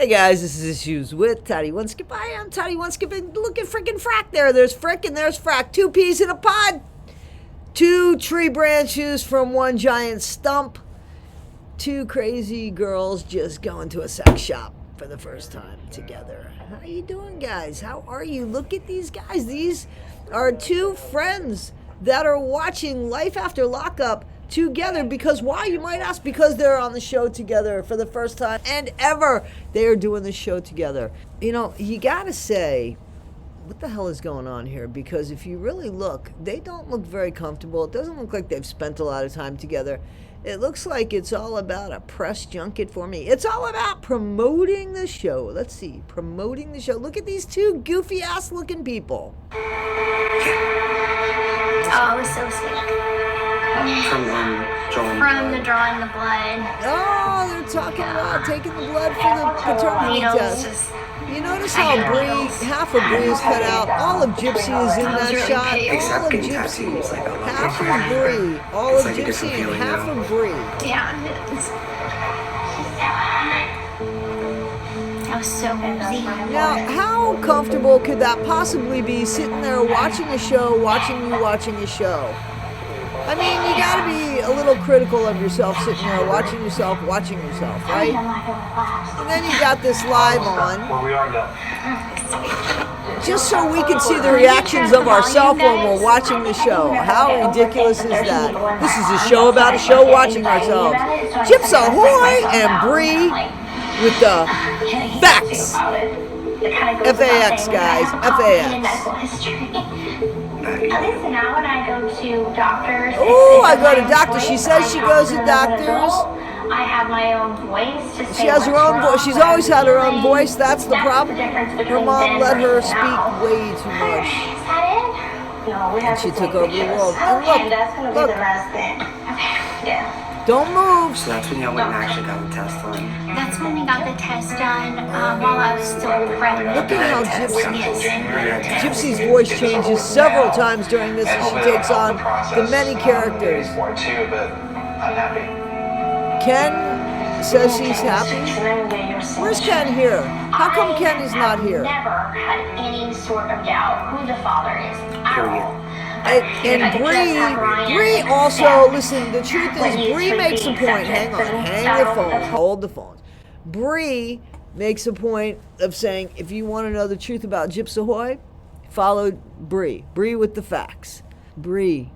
Hey guys, this is Issues with Toddy One Skip. I am Toddy One Skip, and look at frickin' Frack there. There's Frick and there's Frack. 2 peas in a pod. 2 tree branches from one giant stump. 2 crazy girls just going to a sex shop for the first time together. How you doing, guys? How are you? Look at these guys. These are 2 friends that are watching Life After Lockup together. Because why, you might ask? Because they're on the show together for the first time and ever. They are doing the show together. You know, you gotta say, what the hell is going on here? Because if you really look, they don't look very comfortable. It doesn't look like they've spent a lot of time together. It looks like it's all about a press junket for me. It's all about promoting the show. Let's see, promoting the show. Look at these 2 goofy ass looking people. Oh, it was so sweet. From the drawing the blood. Oh, they're talking about taking the blood for the paternity test. You notice how half of Bri is cut out. All of Gypsy is in that shot. All of Gypsy. Half of Bri. All of Gypsy and half of Bri. Yeah. That was so cozy. Now, how comfortable could that possibly be, sitting there watching a show, watching a show? I mean, you gotta be a little critical of yourself, sitting there watching yourself, right? And then you got this live on, just so we can see the reactions of ourselves when we're watching the show. How ridiculous is that? This is a show about a show watching ourselves. Gyps-ahoooooooy and Bri with the facts. F-A-X, guys. F-A-X. At least now when I go to doctors. Oh, I go to doctors. She says she goes to doctors. I have my own voice to say. She has her own voice. She's always had her own voice. That's the problem. Her mom let her speak way too much. And she took over the world. And look. Don't move. So that's when y'all went and actually got the test done. That's when we got the test done while I was still pregnant. Look at how Gypsy's voice changes several times during this as she takes on the many characters. Ken says he's happy. Where's Ken here? How come Ken is not here? Never had any sort of doubt who the father is. Period. And Bri also, listen, the truth is, Bri makes a point. Hang on, hang your phone, hold the phone. Bri makes a point of saying, if you want to know the truth about Gyps-ahoooooooy, follow Bri. Bri with the facts. Bri,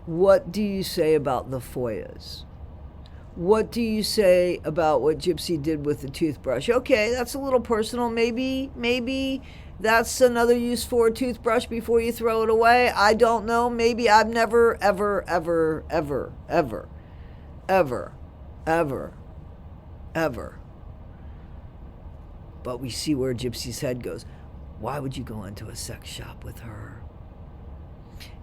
what do you say about the FOIAs? What do you say about what Gypsy did with the toothbrush? Okay, that's a little personal. Maybe that's another use for a toothbrush before you throw it away. I don't know. Maybe I've never, ever. But we see where Gypsy's head goes. Why would you go into a sex shop with her?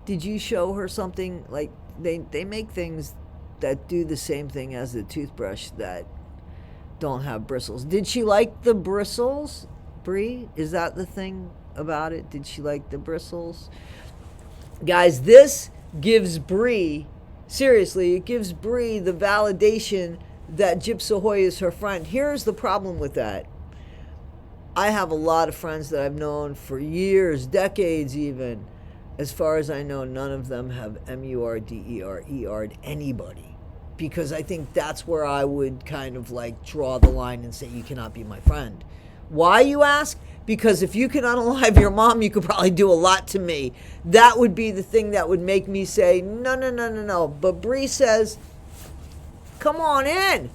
Did you show her something? Like, they make things that do the same thing as the toothbrush that don't have bristles. Did she like the bristles? Bri, is that the thing about it? Did she like the bristles? Guys, this gives Bri, seriously, it gives Bri the validation that Gyps-ahoooooooy is her friend. Here's the problem with that. I have a lot of friends that I've known for years, decades even. As far as I know, none of them have M-U-R-D-E-R-E-R'd anybody. Because I think that's where I would kind of like draw the line and say, you cannot be my friend. Why, you ask? Because if you can unalive your mom, you could probably do a lot to me. That would be the thing that would make me say, no. But Bri says, come on in.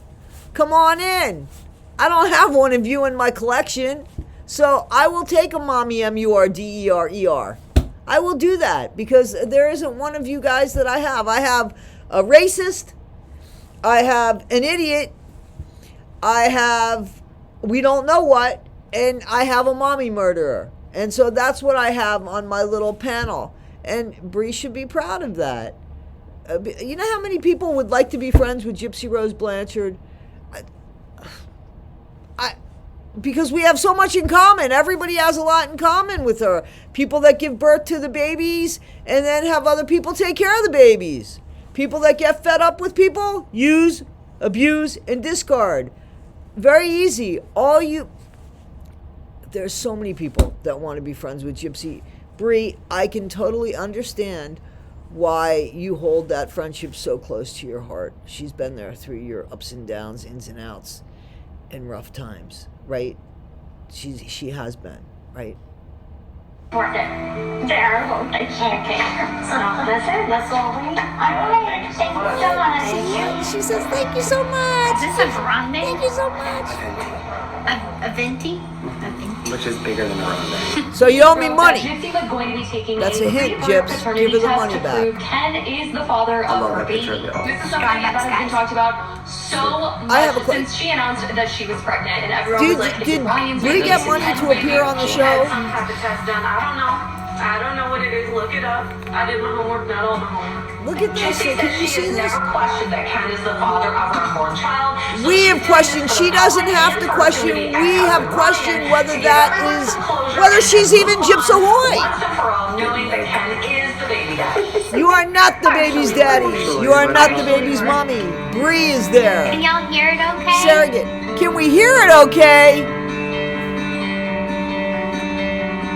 Come on in. I don't have one of you in my collection. So I will take a mommy M-U-R-D-E-R-E-R. I will do that because there isn't one of you guys that I have. I have a racist. I have an idiot. I have we don't know what, and I have a mommy murderer. And so that's what I have on my little panel. And Bri should be proud of that. You know how many people would like to be friends with Gypsy Rose Blanchard? Because we have so much in common. Everybody has a lot in common with her. People that give birth to the babies and then have other people take care of the babies. People that get fed up with people, use, abuse, and discard. Very easy. there's so many people that want to be friends with Gypsy. Bri, I can totally understand why you hold that friendship so close to your heart. She's been there through your ups and downs, ins and outs, and rough times, right? She has been, right? Worth it. Terrible. I can't get her. So, listen, let's all wait. All right. Thank you so much. Thank you. She says thank you so much. Is this a grande? Thank you so much. A venti? Which is bigger than a grande. So you owe me money. Gypsy was going to be taking That's a hint, three-part Gyps. paternity Give her the test money to back. prove Ken is the father I of love her that baby. picture of it. This is something that has been talked about so I have a much since she announced that she was pregnant, and everyone Did was like, did Ryan's Bri baby, get this is money Ken's to baby. appear on the She show? had some type of test done. I don't know what it is. Look it up. I did my homework, not all my homework. Look at this. Gypsy Can says you she see has this? never questioned that Ken is the father of her unborn child. So We she have questioned. plans She for the doesn't following have to year question. for her to We be have asked questioned Ryan whether to give that everyone is some closure whether and she's move even on Gyps-ahoooooooooy. once and for all, knowing that Ken is the baby daddy. You are not the baby's daddy. You are not the baby's mommy. Bri is there. Can y'all hear it okay? Surrogate. Can we hear it okay?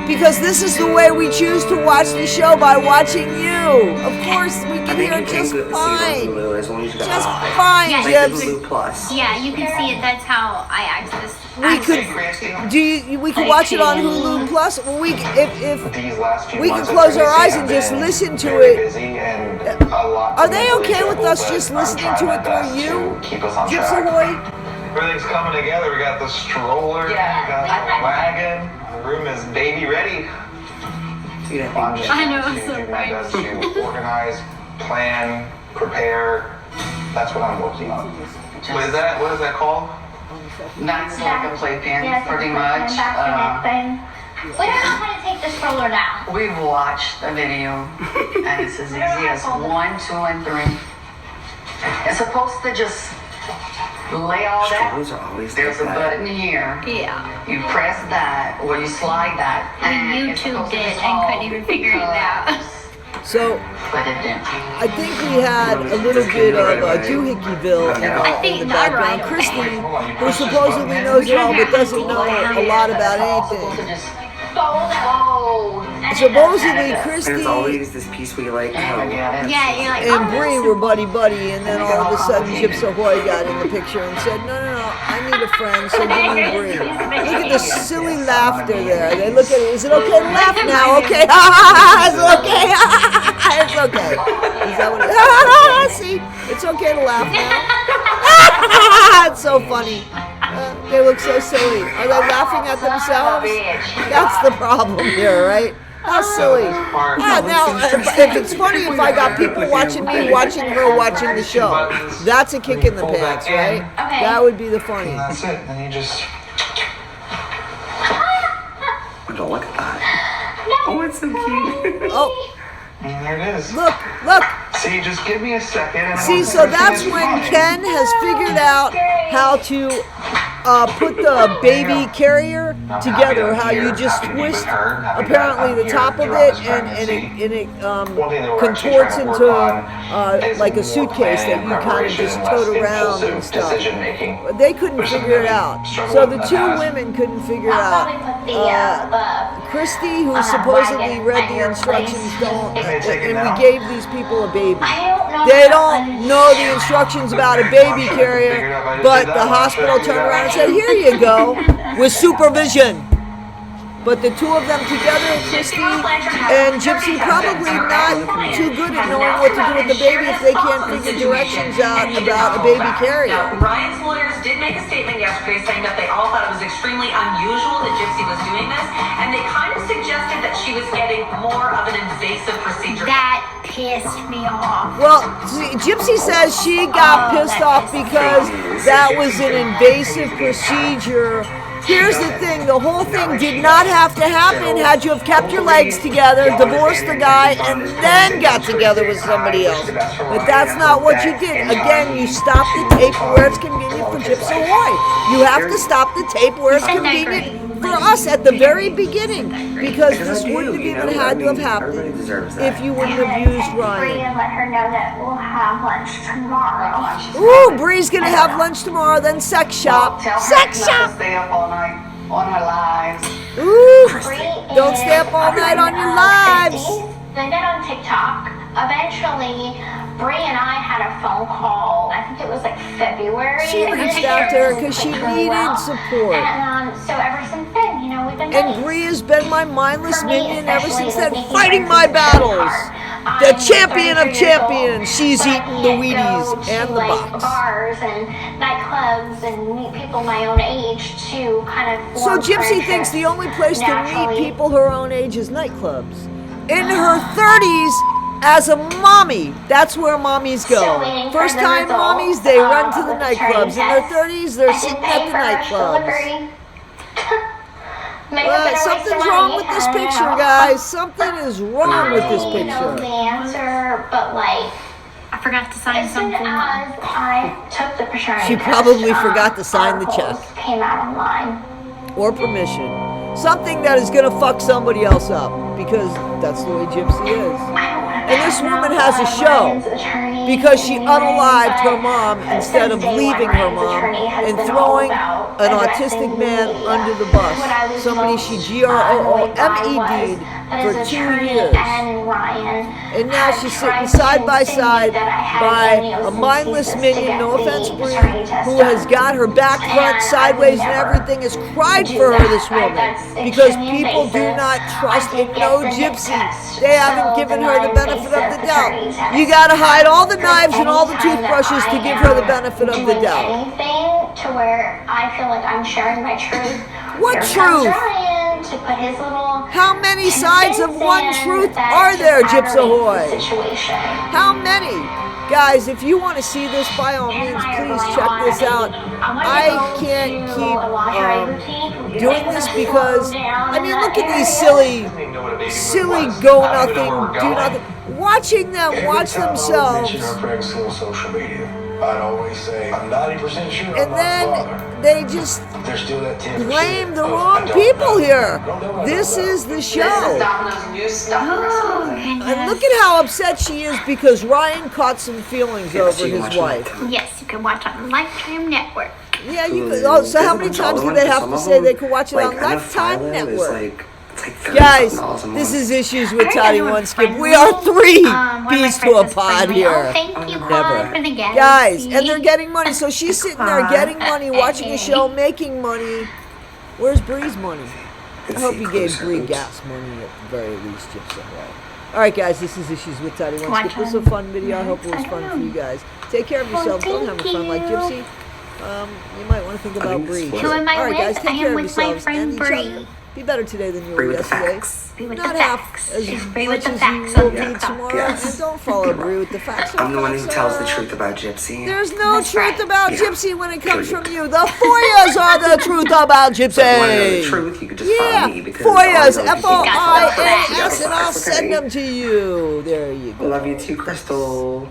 Because this is the way we choose to watch the show, by watching you. Of course, we I can think hear you it can just see it on fine. Hulu as long as you got Just Eye. fine, Yeah, Like Gyps. the Hulu Plus. Yeah, you can see it. That's how I access. We could we could watch it on Hulu Plus. Well, we if These last few we can months close of our eyes pregnancy and have just been listen to very it. busy and a lot Are to they mentally okay with juggle, us but just I'm listening trying to my it through best you? to keep us on track. Gyps-ahoooooooooy? Everything's coming together. We got the stroller, we got the wagon. The room is baby ready. Dude, I'm just I know, trying it's to so do my funny. best to organize, plan, prepare. That's what I'm working on. What is that? What is that called? That's like a playpen, Yes, pretty it's much. a bassinet thing. We don't know how to take the stroller down. We've watched the video, and it's as easy as 1, 2, and 3. It's supposed to just lay all Strollers that. are always There's a like that. button here. Yeah. You press that, or you slide that. We and it's YouTubed supposed to it just and all couldn't even figure it out. collapse. So Put it in. I think we had a little bit of doohickyville in the background. right Christy, who supposedly knows it all but doesn't know a lot about anything. Fold. Supposedly And Christy it's always this piece we like. And again, Yeah, you're like, and oh, Bri that's were buddy, and then all of a sudden Gyps-ahoooooooy got in the picture and said, no, I need a friend, so give me Bri. Look at the silly laughter there. They look at it, is it okay to laugh now? Okay, is it okay? It's okay. Is that what it is? See, it's okay to laugh now. It's so funny. They look so silly. Are they laughing at themselves? That's the problem here, right? How silly. Now, if it's funny if I got people watching me, watching her, watching the show, that's a kick in the pants, right? Okay. That would be the funny. And that's it. And you just. Don't look at that. Oh, it's so cute. Oh, And there it is. look. See, just give me a second. And See, so that's when Ken has figured out how to put the baby carrier together, how you just twist apparently the top of it and it contorts into like a suitcase that you kind of just tote around and stuff. But they couldn't figure it out. So the two women couldn't figure it I'll out. probably put the Christy, who supposedly read the instructions, don't, and we gave these people a baby. I don't know. They don't know the instructions about a baby carrier, but the hospital turned around and said, here you go, with supervision. But the two of them together, Christy and Gypsy, probably not too good at knowing what to do with the baby if they can't figure directions out about a baby carrier. Now, Ryan's lawyers did make a statement yesterday saying that they all thought it was extremely unusual that Gypsy was doing this, and they kind of suggested that she was getting more of an invasive procedure. That pissed me off. Well, see, Gypsy says she got pissed off because that was an invasive procedure. Here's the thing, the whole thing did not have to happen had you have kept your legs together, divorced the guy, and then got together with somebody else. But that's not what you did. Again, you stopped the tape where it's convenient for Gyps-ahoooooooooy. You have to stop the tape where it's convenient for us at the very beginning, because this wouldn't have even had to have happened if you wouldn't have used Bri Ryan. and let her know that we'll have lunch tomorrow. Ooh, Bri's gonna have lunch tomorrow, then sex shop. Tell her Sex not to shop! stay up all night on her lives. Ooh, Bri don't stay up all is a night on your friend of lives. Christy's. They met on TikTok. Eventually, Bri and I had a phone call. I think it was like February. She and reached it out to her didn't 'cause she click really needed well. support. And so ever since then, you know, we've been And buddies. Bri has been my mindless For me, minion ever especially since with then, making fighting friends my is a tricky battles. part. The I'm champion of 33 years old, champions. She's but I eating the can't Wheaties go to, and the like, box. bars and nightclubs and meet people my own age to kind of So form Gypsy thinks the friendships only place to meet naturally. people her own age is nightclubs. In her 30s, as a mommy, that's where mommies Still go. waiting for First the time results, mommies, they run to the with the nightclubs. In their test. 30s, they're I did sitting pay at the for rush nightclubs. delivery. May have Well, been a waste of something's money, wrong with this I don't picture, know. guys. Something is wrong with this I know the picture. answer, but like, I forgot to sign as soon something. as I took the paternity She test, probably forgot to sign the articles check. Came out online. Or permission. Something that is going to fuck somebody else up. Because that's the way Gypsy is. And this woman has a show because she unalived her mom instead of leaving her mom and throwing an autistic man under the bus. Somebody she GROOMED'd for 2 years. And now she's sitting side by side by a mindless minion, no offense, Bri, who has got her back, front, sideways, and everything, has cried for her, this woman. Because people do not trust and know Gypsy. They haven't given her the benefit of the doubt. You gotta hide all the knives and all the toothbrushes to give her the benefit of the doubt. Anything to where I feel like I'm sharing my truth. What Here comes truth? Ryan to put his little How many sides of one in truth that are there, just aggravates Gyps-ahoooooooooy? the situation. How many? Guys, if you want to see this, by all means, please check this out. I can't keep doing this because, I mean, look at these silly go nothing, do nothing. Watching them watch themselves. Social media. I'd always say, I'm 90% sure I'm And not then the father. they just There's still that 10%. blame the of, wrong I don't people know. here. Don't know what This I don't is know. the This is show. Domino's new stuff. And look at how upset she is because Ryan caught some feelings over his wife. Yes, you can watch on Lifetime Network. Yeah, you could. Oh, so how many times do they have to say they could watch it on Lifetime Network? Guys, this is Issues with Toddy One Skip. We are three peas to a pod here. Oh, thank you, Pod, for the Guys, and they're getting money. So she's sitting there getting money, watching a show, making money. Where's Bri's money? I hope you gave Bri gas money at the very least, Gyps-ahoooooooooy. All right, guys, this is Issues with Toddy One Skip. This was a fun video. I hope it was fun for you guys. Take care of yourselves. Don't have a fun like Gypsy. You might want to think about Bri. Who am I All right, guys, with? take I care am of with my yourselves friend and each Bri. other. Be better today than you Bri were with the yesterday. facts. Bri with Not the half facts. as Bri much with the as facts you will on be TikTok. tomorrow. Yes. And don't follow Bri with the facts. I'm the one who Facts tells the are- truth about Gypsy. There's no That's truth right. about Yeah. Gypsy when it comes from you. The FOIAs are the truth about Gypsy. So if you want to know the truth, you could just follow me because all I FOIAs, know is people FOIAs, got and I'll the send them to you. There you I go. love you too, Crystal.